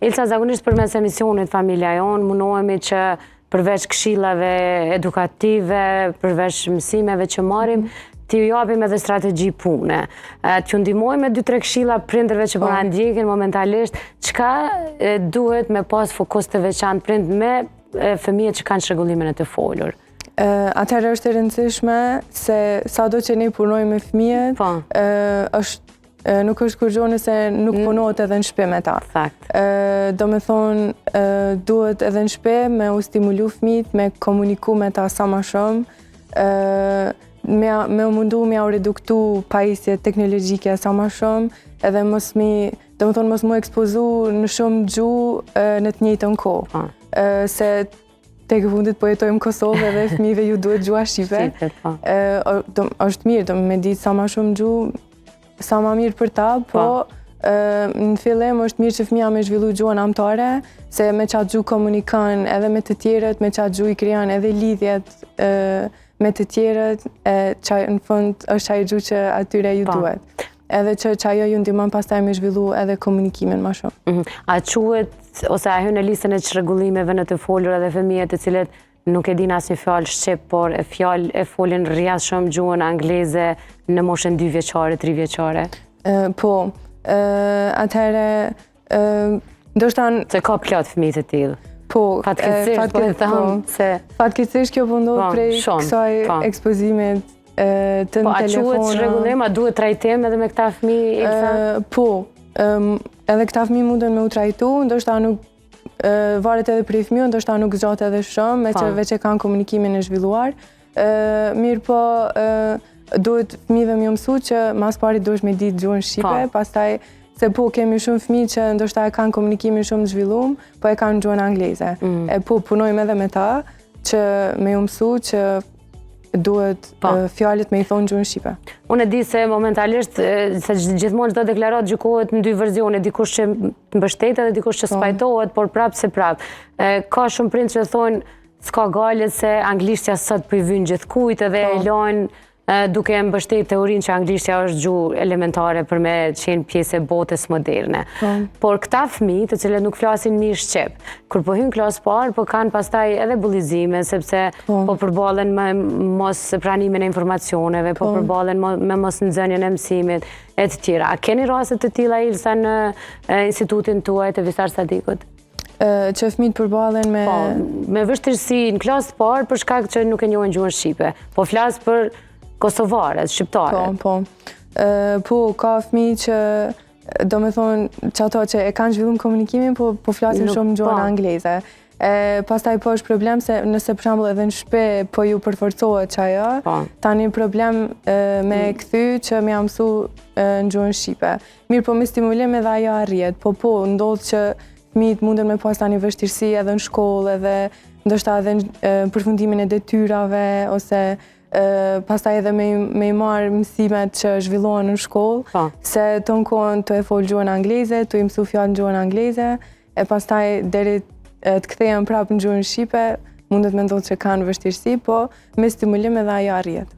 Ilca, zakonisht përmes emisionit Familja Jonë, mundohemi që përveç këshillave edukative, përveç mësimeve që marrim, t'ju japim edhe strategji pune. T'ju ndihmojmë me 2-3 këshilla prindërve që po na ndjekin momentalisht, çka duhet me pas fokus të veçantë prind me fëmijët që kanë çrregullimin e të folur. Atëherë është e rëndësishme se sado që ne punojmë me fëmijët, nuk është kur gjo nëse nuk punohet edhe në shtëpi me ta. Do me thonë, duhet edhe në shtëpi me u stimulu fëmijët, me komuniku me ta sa ma shumë, me u mundu me u reduktu pajisje teknologjike sa ma shumë, edhe mos mu ekspozu në shumë gjuhë në të njëjtën kohë. Se tek fundit po jetojmë në Kosovë dhe fëmijëve ju duhet gjuha shqipe. Është mirë, me ditë sa ma shumë gjuhë, sa ma mirë për ta, po në fillim është mirë që fëmija me zhvillu gjuhën amtare, se me qatë gjuhë komunikan edhe me të tjerët, me qatë gjuhë i krijan edhe lidhjet me të tjerët, në fund është qaj gjuhë që atyre ju duhet. Edhe që ajo ju ndihmon pastaj me zhvillu edhe komunikimin ma shumë. A quhet, ose a hyn në listën e çrregullimeve në të folur edhe fëmijët të cilët nuk e din asnjë fjalë shqip, por e folin rrjedhshëm gjuhën angleze në moshën 2 vjeçare, 3 vjeçare? Po, atëherë, ndoshta... Se ka plot fëmijë të tillë. Po, fatkeqësisht fatkeqësisht kjo po ndodh prej kësaj ekspozimit të në telefona. Po, a quhet çrregullim, a duhet trajtim edhe me këta fëmijë? Po, edhe këta fëmijë munden me u trajtu, ndoshta nuk varet edhe prej fëmijës, ndoshta nuk zgjat edhe shumë, me që veç e kanë komunikimin e zhvilluar. Mirë po, duhet fëmijëve me mësu që mas pari duhesh me ditë gjuhën shqipe, pastaj se po kemi shumë fëmijë që ndoshta e kanë komunikimin shumë të zhvilluar, po e kanë gjuhën angleze. Po punojmë edhe me ta që me mësu që duhet fjalët me i thonë gjuhën shqipe. Unë e di se momentalisht, se gjithmonë çdo deklaratë gjykohet në 2 verzione, dikush që mbështet edhe dikush që spajtohet, por prapë se prapë. Ka shumë prindë që thonë, s'ka gale se anglishtja sot po i vyn gjithkujt edhe e lajnë duke mbështet teorinë që anglishtja është gjuhë elementare për me qenë pjesë e botës moderne. Por këta fëmijë, të cilët nuk flasin mirë shqip, kur po hyn klasë parë, po kanë pastaj edhe bullizime, sepse po përballen me mos pranimin e informacioneve, po përballen me mos nxënien e mësimit e të tjera. A keni raste të tilla Ilsa në institutin tuaj të Visar Sadikut? Që fëmijët përballen me... me vështirësi në klasë parë për shkak që nuk e njohin gjuhën shqipe. Po flas për kosovarët, shqiptarët. Po, ka fëmijë që, do me thonë, që ato që e kanë zhvilluar komunikimin, po flasin shumë gjuhën angleze. Pastaj po është problem se nëse për shembull edhe në shtëpi po ju përforcohet që ajo, tani problem me kthy që me mësu në gjuhën shqipe. Mirë po me stimulim edhe ajo arrihet, po ndodh që fëmijët munden me pas tani vështirësi edhe në shkollë, edhe ndoshta edhe në përfundimin e detyrave, ose pastaj edhe me i marrë mësimet që zhvillohen në shkollë, se të në kohën të e folë gjuhën angleze, të i mësu fjallë në gjuhën angleze, e pastaj deri të kthehen prapë në gjuhën shqipe, mundet me ndodhë që kanë vështirësi, po me stimulim edhe ajo arrihet.